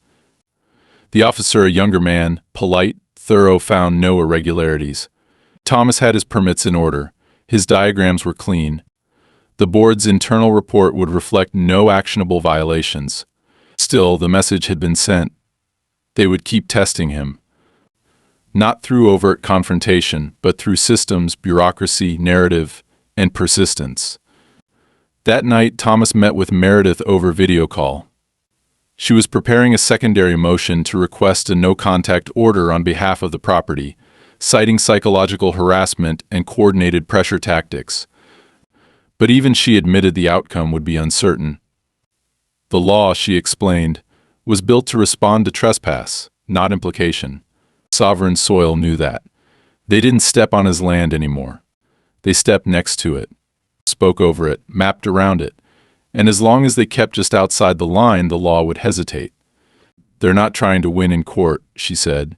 A: The officer, a younger man, polite, thorough, found no irregularities. Thomas had his permits in order. His diagrams were clean. The board's internal report would reflect no actionable violations. Still, the message had been sent. They would keep testing him. Not through overt confrontation, but through systems, bureaucracy, narrative, and persistence. That night, Thomas met with Meredith over video call. She was preparing a secondary motion to request a no-contact order on behalf of the property, citing psychological harassment and coordinated pressure tactics. But even she admitted the outcome would be uncertain. The law, she explained, was built to respond to trespass, not implication. Sovereign Soil knew that. They didn't step on his land anymore. They stepped next to it, spoke over it, mapped around it, and as long as they kept just outside the line, the law would hesitate. They're not trying to win in court, she said.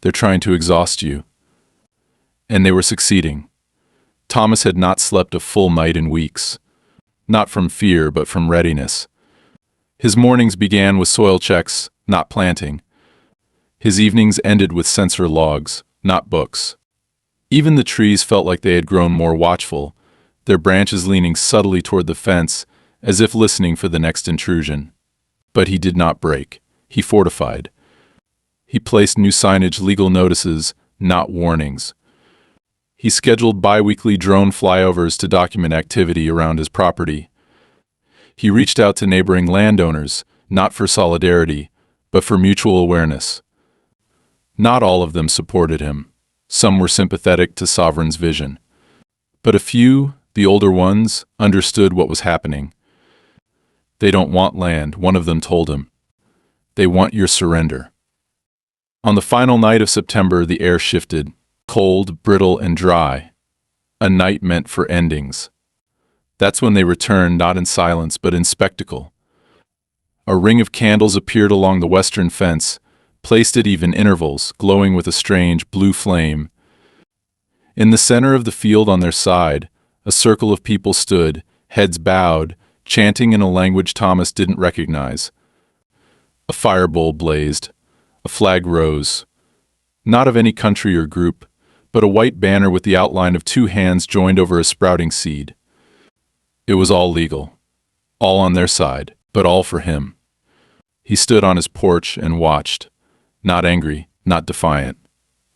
A: They're trying to exhaust you. And they were succeeding. Thomas had not slept a full night in weeks. Not from fear, but from readiness. His mornings began with soil checks, not planting. His evenings ended with sensor logs, not books. Even the trees felt like they had grown more watchful, their branches leaning subtly toward the fence as if listening for the next intrusion. But he did not break. He fortified. He placed new signage, legal notices, not warnings. He scheduled bi-weekly drone flyovers to document activity around his property. He reached out to neighboring landowners, not for solidarity, but for mutual awareness. Not all of them supported him. Some were sympathetic to Sovereign's vision. But a few, the older ones, understood what was happening. They don't want land, one of them told him. They want your surrender. On the final night of September, the air shifted, cold, brittle, and dry. A night meant for endings. That's when they returned, not in silence, but in spectacle. A ring of candles appeared along the western fence, placed at even intervals, glowing with a strange blue flame. In the center of the field on their side, a circle of people stood, heads bowed, chanting in a language Thomas didn't recognize. A fire bowl blazed. A flag rose. Not of any country or group, but a white banner with the outline of two hands joined over a sprouting seed. It was all legal. All on their side, but all for him. He stood on his porch and watched. Not angry, not defiant.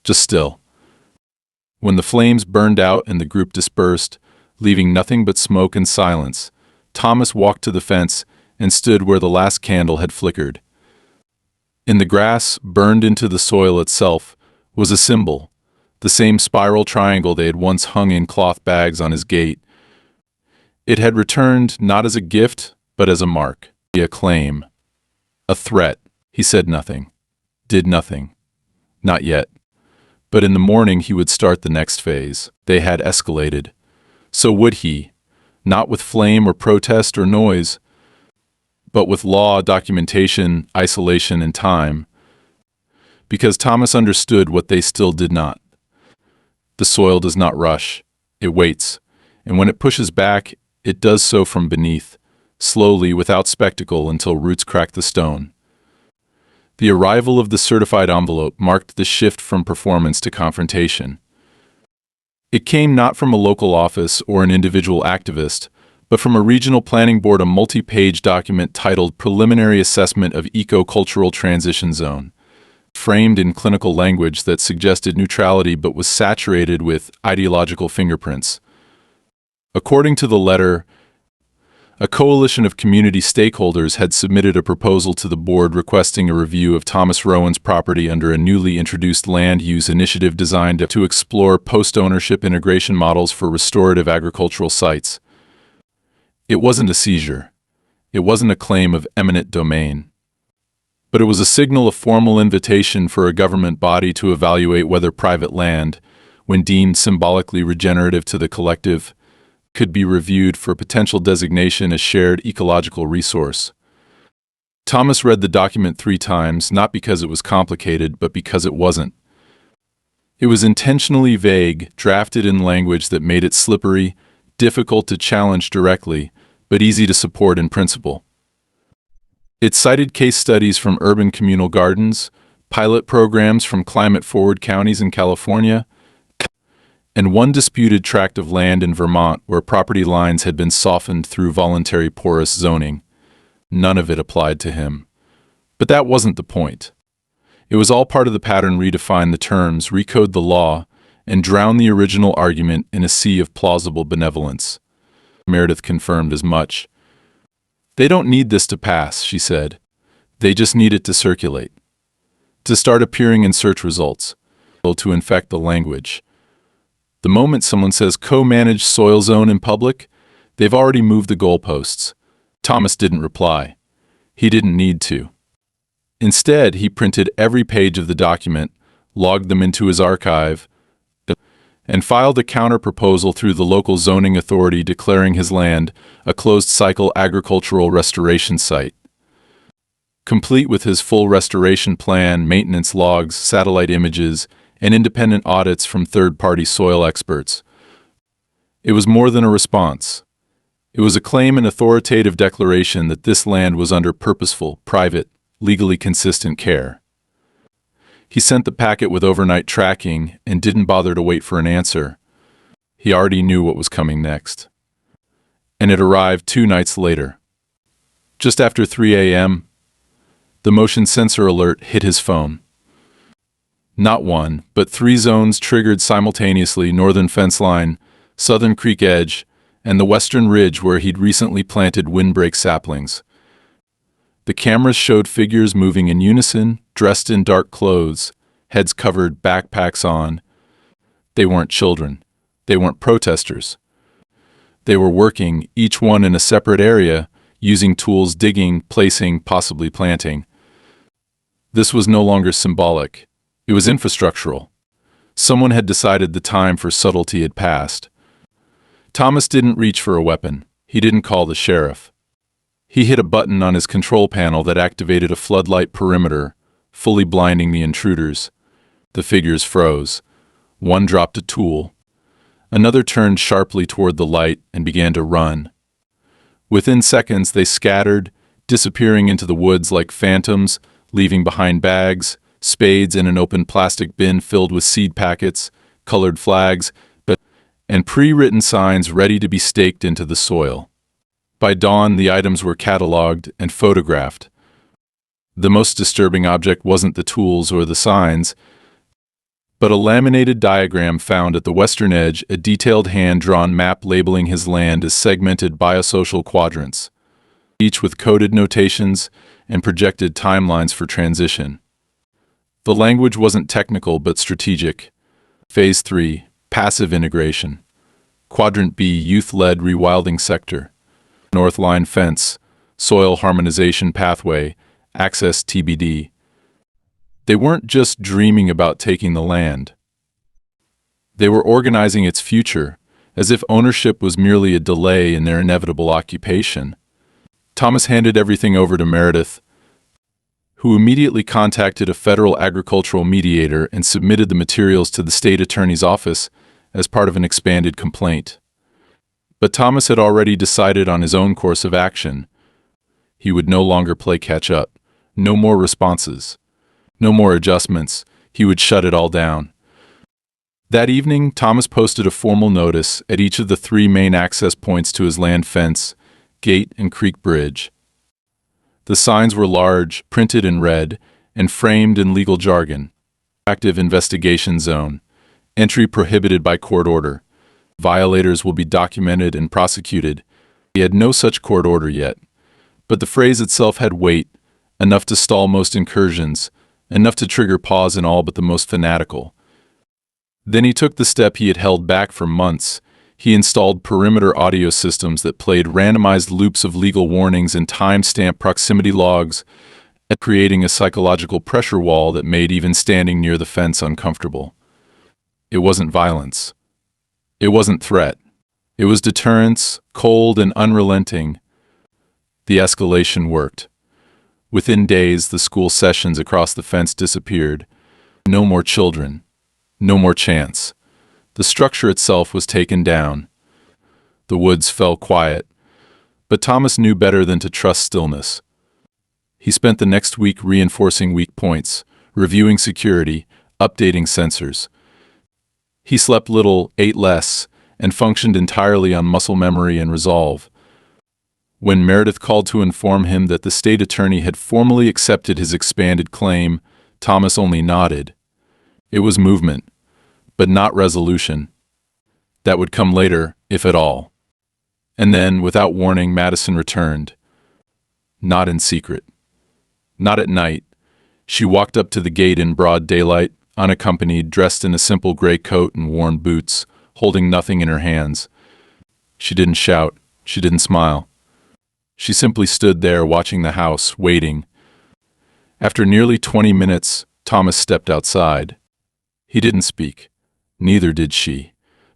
A: Just still. When the flames burned out and the group dispersed, leaving nothing but smoke and silence, Thomas walked to the fence and stood where the last candle had flickered. In the grass, burned into the soil itself, was a symbol, the same spiral triangle they had once hung in cloth bags on his gate. It had returned not as a gift, but as a mark, a claim, a threat. He said nothing, did nothing. Not yet. But in the morning he would start the next phase. They had escalated. So would he, not with flame or protest or noise, but with law, documentation, isolation, and time. Because Thomas understood what they still did not. The soil does not rush. It waits. And when it pushes back, it does so from beneath, slowly, without spectacle, until roots crack the stone. The arrival of the certified envelope marked the shift from performance to confrontation. It came not from a local office or an individual activist, but from a regional planning board, a multi-page document titled Preliminary Assessment of Eco-Cultural Transition Zone, framed in clinical language that suggested neutrality but was saturated with ideological fingerprints. According to the letter, a coalition of community stakeholders had submitted a proposal to the board requesting a review of Thomas Rowan's property under a newly introduced land use initiative designed to explore post-ownership integration models for restorative agricultural sites. It wasn't a seizure. It wasn't a claim of eminent domain. But it was a signal, a formal invitation for a government body to evaluate whether private land, when deemed symbolically regenerative to the collective, could be reviewed for potential designation as shared ecological resource. Thomas read the document 3 times, not because it was complicated, but because it wasn't. It was intentionally vague, drafted in language that made it slippery, difficult to challenge directly, but easy to support in principle. It cited case studies from urban communal gardens, pilot programs from climate-forward counties in California, and one disputed tract of land in Vermont where property lines had been softened through voluntary porous zoning. None of it applied to him. But that wasn't the point. It was all part of the pattern: redefine the terms, recode the law, and drown the original argument in a sea of plausible benevolence. Meredith confirmed as much. They don't need this to pass, she said. They just need it to circulate. To start appearing in search results. To infect the language. The moment someone says co-managed soil zone in public, they've already moved the goalposts. Thomas didn't reply. He didn't need to. Instead, he printed every page of the document, logged them into his archive, and filed a counter-proposal through the local zoning authority declaring his land a closed-cycle agricultural restoration site. Complete with his full restoration plan, maintenance logs, satellite images, and independent audits from third-party soil experts. It was more than a response. It was a claim and authoritative declaration that this land was under purposeful, private, legally consistent care. He sent the packet with overnight tracking and didn't bother to wait for an answer. He already knew what was coming next. and it arrived 2 nights later. Just after 3 a.m., the motion sensor alert hit his phone. Not one, but 3 zones triggered simultaneously: northern fence line, southern creek edge, and the western ridge where he'd recently planted windbreak saplings. The cameras showed figures moving in unison, dressed in dark clothes, heads covered, backpacks on. They weren't children. They weren't protesters. They were working, each one in a separate area, using tools, digging, placing, possibly planting. This was no longer symbolic. It was infrastructural. Someone had decided the time for subtlety had passed. Thomas didn't reach for a weapon. He didn't call the sheriff. He hit a button on his control panel that activated a floodlight perimeter, fully blinding the intruders. The figures froze. One dropped a tool. Another turned sharply toward the light and began to run. Within seconds, they scattered, disappearing into the woods like phantoms, leaving behind bags, spades, and an open plastic bin filled with seed packets, colored flags, and pre-written signs ready to be staked into the soil. By dawn, the items were cataloged and photographed. The most disturbing object wasn't the tools or the signs, but a laminated diagram found at the western edge, a detailed hand-drawn map labeling his land as segmented biosocial quadrants, each with coded notations and projected timelines for transition. The language wasn't technical but strategic. Phase 3, passive integration. Quadrant B, youth-led rewilding sector. North line fence, soil harmonization pathway, access TBD. They weren't just dreaming about taking the land. They were organizing its future, as if ownership was merely a delay in their inevitable occupation. Thomas handed everything over to Meredith, who immediately contacted a federal agricultural mediator and submitted the materials to the state attorney's office as part of an expanded complaint. But Thomas had already decided on his own course of action. He would no longer play catch-up. No more responses. No more adjustments. He would shut it all down. That evening, Thomas posted a formal notice at each of the 3 main access points to his land fence, gate, and creek bridge. The signs were large, printed in red, and framed in legal jargon. Active investigation zone. Entry prohibited by court order. Violators will be documented and prosecuted. He had no such court order yet, but the phrase itself had weight, enough to stall most incursions, enough to trigger pause in all but the most fanatical. Then he took the step he had held back for months. He installed perimeter audio systems that played randomized loops of legal warnings and time-stamped proximity logs, creating a psychological pressure wall that made even standing near the fence uncomfortable. It wasn't violence. It wasn't threat. It was deterrence, cold and unrelenting. The escalation worked. Within days, the school sessions across the fence disappeared. No more children. No more chance. The structure itself was taken down. The woods fell quiet. But Thomas knew better than to trust stillness. He spent the next week reinforcing weak points, reviewing security, updating sensors. He slept little, ate less, and functioned entirely on muscle memory and resolve. When Meredith called to inform him that the state attorney had formally accepted his expanded claim, Thomas only nodded. It was movement, but not resolution. That would come later, if at all. And then, without warning, Madison returned. Not in secret. Not at night. She walked up to the gate in broad daylight, unaccompanied, dressed in a simple gray coat and worn boots, holding nothing in her hands. She didn't shout. She didn't smile. She simply stood there watching the house, waiting. After nearly 20 minutes, Thomas stepped outside. He didn't speak. Neither did she.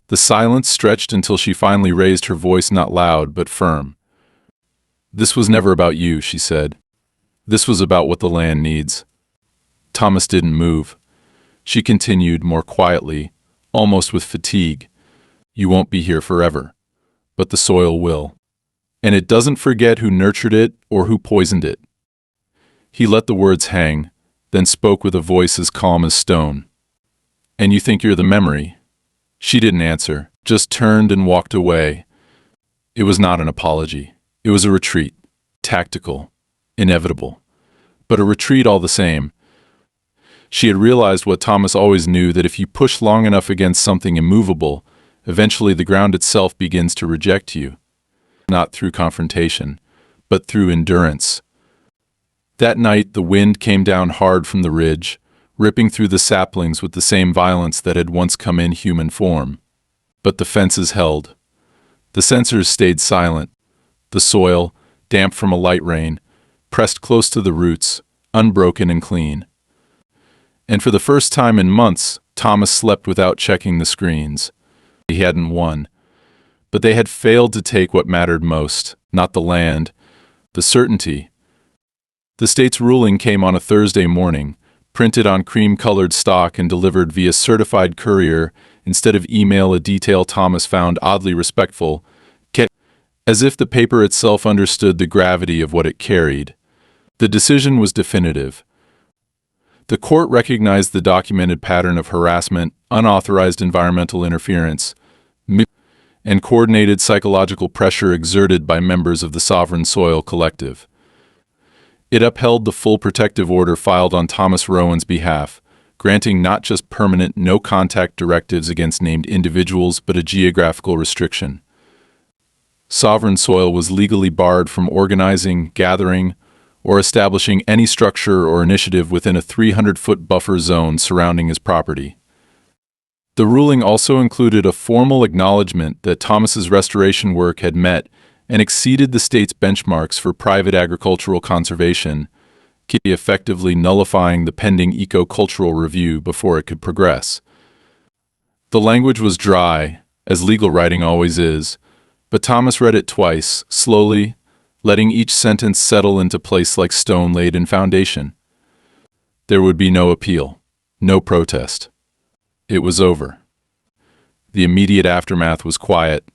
A: The silence stretched until she finally raised her voice, not loud but firm. "This was never about you," she said. "This was about what the land needs." Thomas didn't move. She continued more quietly, almost with fatigue. "You won't be here forever, but the soil will. And it doesn't forget who nurtured it or who poisoned it." He let the words hang, then spoke with a voice as calm as stone. "And you think you're the memory?" She didn't answer, just turned and walked away. It was not an apology. It was a retreat. Tactical. Inevitable. But a retreat all the same. She had realized what Thomas always knew, that if you push long enough against something immovable, eventually the ground itself begins to reject you. Not through confrontation, but through endurance. That night the wind came down hard from the ridge, ripping through the saplings with the same violence that had once come in human form. But the fences held. The sensors stayed silent. The soil, damp from a light rain, pressed close to the roots, unbroken and clean. And for the first time in months, Thomas slept without checking the screens. He hadn't won. But they had failed to take what mattered most, not the land, the certainty. The state's ruling came on a Thursday morning, printed on cream-colored stock and delivered via certified courier instead of email, a detail Thomas found oddly respectful, as if the paper itself understood the gravity of what it carried. The decision was definitive. The court recognized the documented pattern of harassment, unauthorized environmental interference, and coordinated psychological pressure exerted by members of the Sovereign Soil Collective. It upheld the full protective order filed on Thomas Rowan's behalf, granting not just permanent no-contact directives against named individuals, but a geographical restriction. Sovereign Soil was legally barred from organizing, gathering, or establishing any structure or initiative within a 300-foot buffer zone surrounding his property. The ruling also included a formal acknowledgement that Thomas's restoration work had met and exceeded the state's benchmarks for private agricultural conservation, effectively nullifying the pending eco-cultural review before it could progress. The language was dry, as legal writing always is, but Thomas read it twice, slowly, letting each sentence settle into place like stone laid in foundation. There would be no appeal, no protest. It was over. The immediate aftermath was quiet,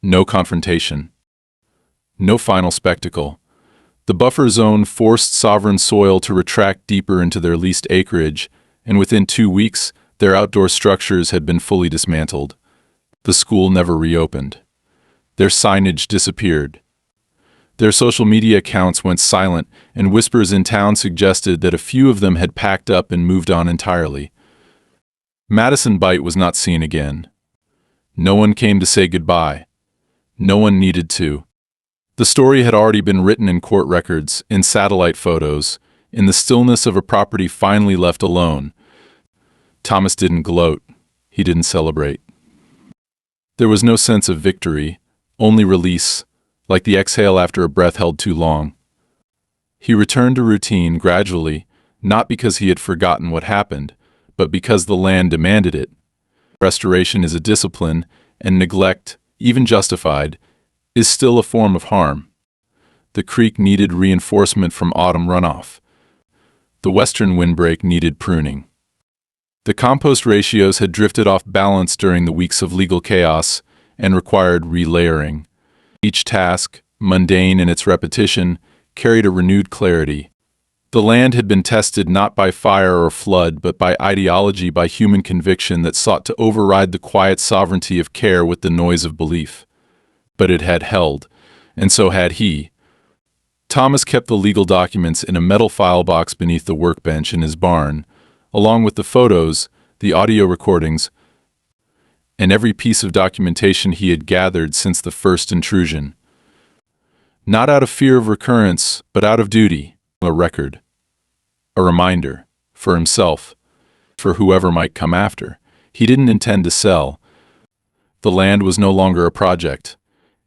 A: no confrontation, no final spectacle. The buffer zone forced Sovereign Soil to retract deeper into their leased acreage, and within 2 weeks, their outdoor structures had been fully dismantled. The school never reopened. Their signage disappeared. Their social media accounts went silent, and whispers in town suggested that a few of them had packed up and moved on entirely. Madison Bight was not seen again. No one came to say goodbye. No one needed to. The story had already been written in court records, in satellite photos, in the stillness of a property finally left alone. Thomas didn't gloat. He didn't celebrate. There was no sense of victory, only release, like the exhale after a breath held too long. He returned to routine gradually, not because he had forgotten what happened, but because the land demanded it. Restoration is a discipline, and neglect, even justified, is still a form of harm. The creek needed reinforcement from autumn runoff. The western windbreak needed pruning. The compost ratios had drifted off balance during the weeks of legal chaos and required relayering. Each task, mundane in its repetition, carried a renewed clarity. The land had been tested not by fire or flood, but by ideology, by human conviction that sought to override the quiet sovereignty of care with the noise of belief. But it had held, and so had he. Thomas kept the legal documents in a metal file box beneath the workbench in his barn, along with the photos, the audio recordings, and every piece of documentation he had gathered since the first intrusion. Not out of fear of recurrence, but out of duty, a record, a reminder, for himself, for whoever might come after. He didn't intend to sell. The land was no longer a project.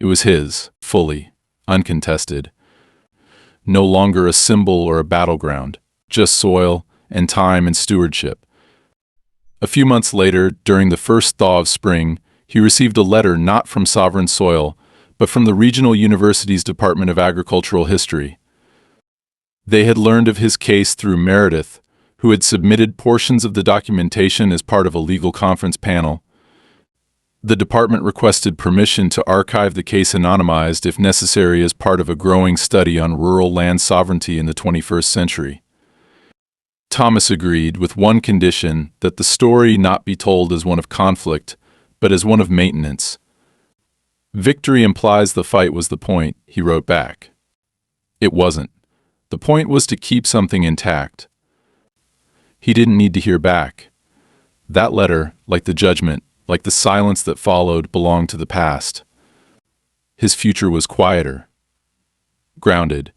A: It was his, fully, uncontested. No longer a symbol or a battleground, just soil and time and stewardship. A few months later, during the first thaw of spring, he received a letter not from Sovereign Soil, but from the Regional University's Department of Agricultural History. They had learned of his case through Meredith, who had submitted portions of the documentation as part of a legal conference panel. The department requested permission to archive the case anonymized if necessary as part of a growing study on rural land sovereignty in the 21st century. Thomas agreed with one condition, that the story not be told as one of conflict, but as one of maintenance. Victory implies the fight was the point, he wrote back. It wasn't. The point was to keep something intact. He didn't need to hear back. That letter, like the judgment, like the silence that followed, belonged to the past. His future was quieter. Grounded.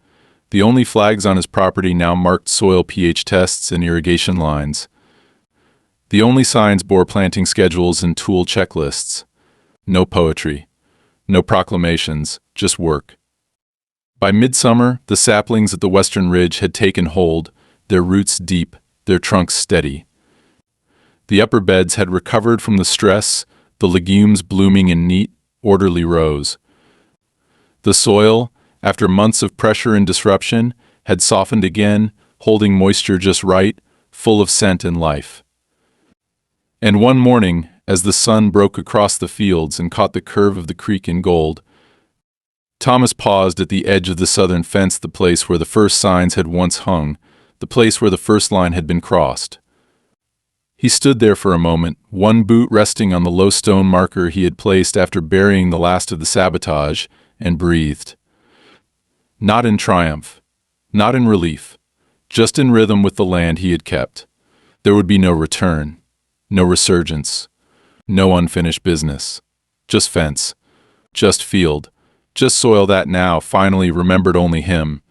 A: The only flags on his property now marked soil pH tests and irrigation lines. The only signs bore planting schedules and tool checklists. No poetry. No proclamations, just work. By midsummer, the saplings at the western ridge had taken hold, their roots deep, their trunks steady. The upper beds had recovered from the stress, the legumes blooming in neat, orderly rows. The soil, after months of pressure and disruption, had softened again, holding moisture just right, full of scent and life. And one morning, as the sun broke across the fields and caught the curve of the creek in gold, Thomas paused at the edge of the southern fence, the place where the first signs had once hung, the place where the first line had been crossed. He stood there for a moment, one boot resting on the low stone marker he had placed after burying the last of the sabotage, and breathed. Not in triumph, not in relief, just in rhythm with the land he had kept. There would be no return, no resurgence, no unfinished business. Just fence, just field, just soil that now finally remembered only him,